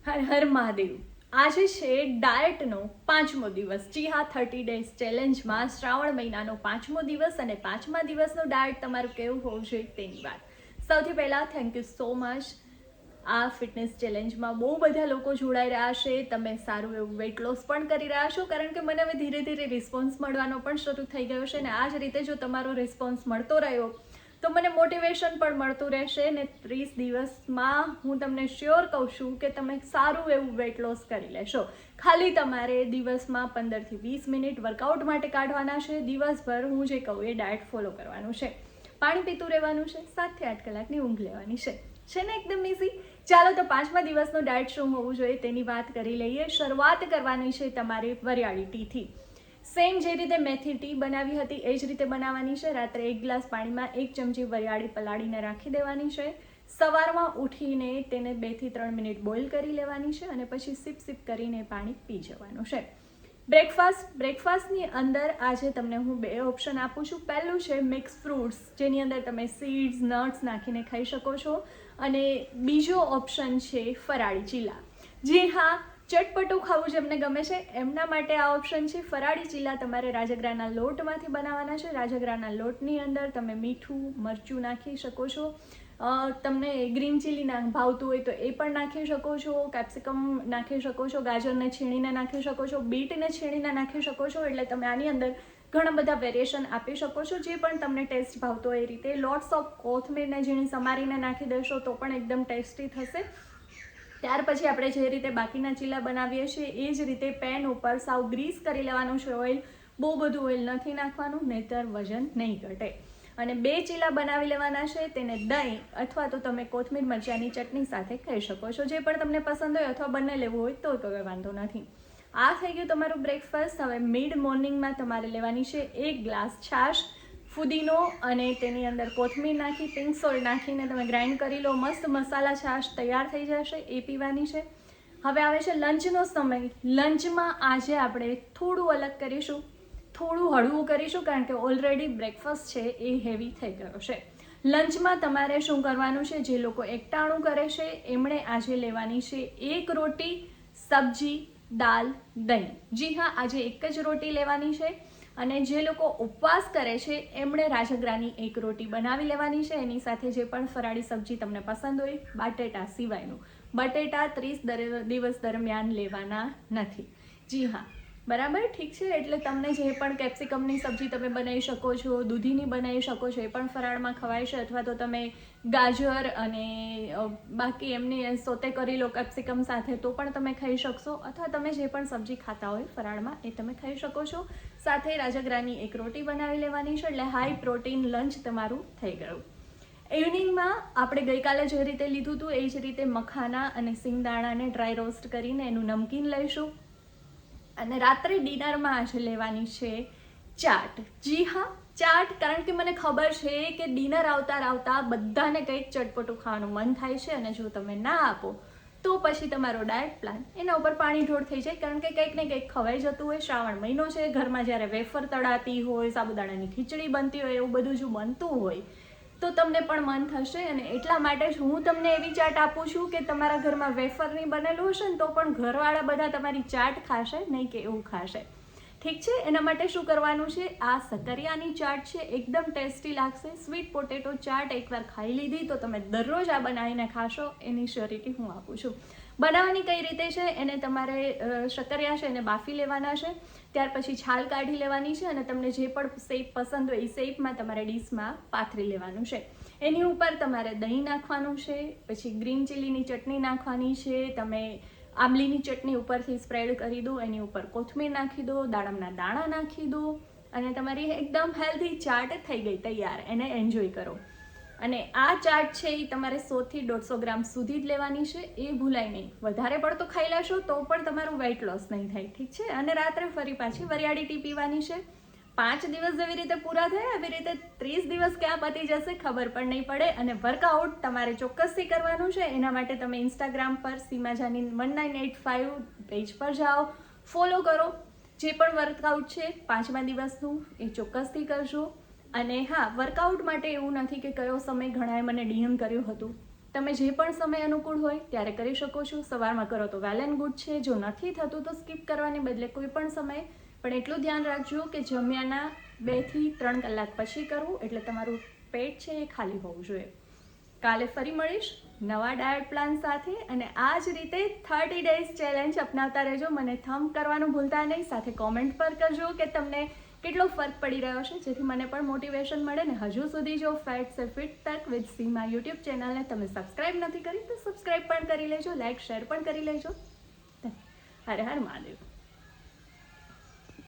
હર હર મહાદેવ. આજે છે ડાયટનો 5મો દિવસ. જી હા, 30 ડેઝ ચેલેન્જમાં શ્રાવણ મહિનાનો 5મો દિવસ અને 5મા દિવસનું ડાયટ તમારું કેવું હોવું જોઈએ તેની વાત. સૌથી પહેલાં થેન્ક યુ સો મચ. આ ફિટનેસ ચેલેન્જમાં બહુ બધા લોકો જોડાઈ રહ્યા છે. તમે સારું એવું વેટ લોસ પણ કરી રહ્યા છો, કારણ કે મને હવે ધીરે ધીરે રિસ્પોન્સ મળવાનો પણ શરૂ થઈ ગયો છે. અને આ જ રીતે જો તમારો રિસ્પોન્સ મળતો રહ્યો તો મને મોટિવેશન પણ મળતું રહેશે. ને 30 દિવસમાં હું તમને શ્યોર કહું છું કે તમે સારું એવું વેટ લોસ કરી લેશો. ખાલી તમારે દિવસમાં 15 થી 20 મિનિટ વર્કઆઉટ માટે કાઢવાના છે. દિવસભર હું જે કહું એ ડાયટ ફોલો કરવાનું છે. પાણી પીતું રહેવાનું છે. 7 થી 8 કલાકની ઊંઘ લેવાની છે ને એકદમ ઇઝી. ચાલો તો 5મા દિવસનું ડાયટ શું હોવું જોઈએ તેની વાત કરી લઈએ. શરૂઆત કરવાની છે તમારી વરિયાળી ટીથી. સેમ જે રીતે મેથી ટી બનાવી હતી એ જ રીતે બનાવવાની છે. રાત્રે 1 ગ્લાસ પાણીમાં 1 ચમચી વરિયાળી પલાળીને રાખી દેવાની છે. સવારમાં ઉઠીને તેને 2 થી 3 મિનિટ બોઇલ કરી લેવાની છે અને પછી સિપ સિપ કરીને પાણી પી જવાનું છે. બ્રેકફાસ્ટની અંદર આજે તમને હું 2 ઓપ્શન આપું છું. પહેલું છે મિક્સ ફ્રૂટ્સ, જેની અંદર તમે સીડ્સ, નટ્સ નાખીને ખાઈ શકો છો. અને બીજો ઓપ્શન છે ફરાળી ચીલા. જી હા, ચટપટું ખાવું જેમને ગમે છે એમના માટે આ ઓપ્શન છે. ફરાળી ચીલા તમારે રાજગરાના લોટમાંથી બનાવવાના છે. રાજગરાના લોટની અંદર તમે મીઠું, મરચું નાખી શકો છો. તમને ગ્રીન ચીલી ભાવતું હોય તો એ પણ નાખી શકો છો. કેપ્સિકમ નાખી શકો છો. ગાજરને છીણીને નાખી શકો છો. બીટને છીણીને નાખી શકો છો. એટલે તમે આની અંદર ઘણા બધા વેરિએશન આપી શકો છો, જે પણ તમને ટેસ્ટ ભાવતો હોય એ રીતે. લોટ્સ ઓફ કોથમીરને ઝીણી સમારીને નાખી દેશો તો પણ એકદમ ટેસ્ટી થશે. ત્યાર પછી આપણે જે રીતે બાકીના ચીલા બનાવીએ છીએ એ જ રીતે પેન ઉપર સાવ ગ્રીસ કરી લેવાનું છે. ઓઇલ, બહુ બધું ઓઇલ નથી નાખવાનું, નહીંતર વજન નહીં ઘટે. અને 2 ચીલા બનાવી લેવાના છે. તેને દહીં અથવા તો તમે કોથમીર મરચાંની ચટણી સાથે ખાઈ શકો છો. જે પણ તમને પસંદ હોય, અથવા બંને લેવું હોય તો કોઈ વાંધો નથી. આ થઈ ગયું તમારું બ્રેકફાસ્ટ. હવે મિડ મોર્નિંગમાં તમારે લેવાની છે 1 ગ્લાસ છાશ, ફુદીનો અને તેની અંદર કોથમીર નાખી, પિંક સોલ્ટ નાખીને તમે ગ્રાઇન્ડ કરી લો. મસ્ત મસાલા છાશ તૈયાર થઈ જશે, એ પીવાની છે. હવે આવે છે લંચનો સમય. લંચમાં આજે આપણે થોડું અલગ કરીશું, થોડું હળવું કરીશું, કારણ કે ઓલરેડી બ્રેકફાસ્ટ છે એ હેવી થઈ ગયો છે. લંચમાં તમારે શું કરવાનું છે? જે લોકો એકટાણું કરે છે એમણે આજે લેવાની છે 1 રોટી, સબ્જી, દાલ, દહીં. જી હા, આજે એક જ રોટી લેવાની છે. અને જે લોકો ઉપવાસ કરે છે એમણે રાજગરાની 1 રોટી બનાવી લેવાની છે. એની સાથે જે પણ ફરાળી સબ્જી તમને પસંદ હોય, બટેટા સિવાયનું. બટેટા 30 દિવસ દરમિયાન લેવાના નથી. જી હા, બરાબર, ઠીક છે. એટલે તમને જે પણ કેપ્સિકમની સબ્જી તમે બનાવી શકો છો, દૂધીની બનાવી શકો છો, એ પણ ફરાળમાં ખવાય છે. અથવા તો તમે ગાજર અને બાકી એમને સોતે કરી લો કેપ્સિકમ સાથે તો પણ તમે ખાઈ શકશો. અથવા તમે જે પણ સબ્જી ખાતા હોય ફરાળમાં એ તમે ખાઈ શકો છો. સાથે રાજગરાની 1 રોટી બનાવી લેવાની છે. એટલે હાઈ પ્રોટીન લંચ તમારું થઈ ગયું. ઇવનિંગમાં આપણે ગઈકાલે જે રીતે લીધું હતું એ જ રીતે મખાના અને સિંગદાણાને ડ્રાય રોસ્ટ કરીને એનું નમકીન લઈશું. અને રાત્રે ડિનરમાં આજે લેવાની છે ચાટ. જી હા, ચાટ. કારણ કે મને ખબર છે કે ડિનર આવતા બધાને કંઈક ચટપટું ખાવાનું મન થાય છે. અને જો તમે ના આપો તો પછી તમારો ડાયટ પ્લાન એના ઉપર પાણી ઢોળ થઈ જાય. કારણ કે કંઈક ને કંઈક ખવાઈ જતું હોય. શ્રાવણ મહિનો છે, ઘરમાં જ્યારે વેફર તળાતી હોય, સાબુદાણાની ખીચડી બનતી હોય, એવું બધું જો બનતું હોય તો તમને પણ મન થશે. અને એટલા માટે જ હું તમને એવી ચાટ આપું છું કે તમારા ઘરમાં વેફરની બનેલું હશે ને તો પણ ઘરવાળા બધા તમારી ચાટ ખાશે, નહીં કે એવું ખાશે. ઠીક છે. એના માટે શું કરવાનું છે? આ સકરિયાની ચાટ છે, એકદમ ટેસ્ટી લાગશે. સ્વીટ પોટેટો ચાટ એકવાર ખાઈ લીધી તો તમે દરરોજ આ બનાવીને ખાશો, એની શ્યોરિટી હું આપું છું. બનાવવાની કઈ રીતે છે? એને તમારે શક્કરિયા છે એને બાફી લેવાના છે. ત્યાર પછી છાલ કાઢી લેવાની છે. અને તમને જે પણ શેપ પસંદ હોય એ શેપમાં તમારે ડીશમાં પાથરી લેવાનું છે. એની ઉપર તમારે દહીં નાખવાનું છે. પછી ગ્રીન ચીલીની ચટણી નાખવાની છે. તમે આંબલીની ચટણી ઉપરથી સ્પ્રેડ કરી દો. એની ઉપર કોથમીર નાખી દો, દાડમના દાણા નાખી દો, અને તમારી એકદમ હેલ્ધી ચાટ થઈ ગઈ તૈયાર. એને એન્જોય કરો. અને આ ચાટ છે એ તમારે 100 થી 150 ગ્રામ સુધી જ લેવાની છે. એ ભૂલાય નહીં. વધારે પડતો ખાઈ લેશો તો પણ તમારું વેઇટ લોસ નહીં થાય. ઠીક છે. અને રાત્રે ફરી પાછી વરિયાળી ટી પીવાની છે. 5 દિવસ જેવી રીતે પૂરા થયા એવી રીતે 30 દિવસ ક્યાં પતી જશે ખબર પણ નહીં પડે. અને વર્કઆઉટ તમારે ચોક્કસથી કરવાનું છે. એના માટે તમે ઇન્સ્ટાગ્રામ પર સીમાજાની 1985 પેજ પર જાઓ, ફોલો કરો. જે પણ વર્કઆઉટ છે 5મા દિવસનું એ ચોક્કસથી કરજો. અને હા, વર્કઆઉટ માટે એવું નથી કે કયો સમય ઘણાએ મને ડીએમ કર્યું હતું તમે જે પણ સમય અનુકૂળ હોય ત્યારે કરી શકો છો. સવારમાં કરો તો વેલ એન્ડ ગુડ છે. જો નથી થતું તો સ્કીપ કરવાને બદલે કોઈ પણ સમયે, પણ એટલું ધ્યાન રાખજો કે જમ્યાના 2 થી 3 કલાક પછી કરવું, એટલે તમારું પેટ છે એ ખાલી હોવું જોઈએ. કાલે ફરી મળીશ નવા ડાયટ પ્લાન સાથે, અને આ જ રીતે 30 ડેઝ ચેલેન્જ અપનાવતા રહેજો. મને થમ્બ કરવાનું ભૂલતા નહીં. સાથે કોમેન્ટ પર કરજો કે તમને કેટલો ફરક પડી રહ્યો છે, જેથી મને પણ મોટિવેશન મળે. ને હજુ સુધી જો ફેટ સે ફિટ તક વિથ સીમા યુટ્યુબ ચેનલને તમે સબસ્ક્રાઈબ નથી કરી તો સબસ્ક્રાઈબ પણ કરી લેજો, લાઈક શેર પણ કરી લેજો. હર હર મહાદેવ.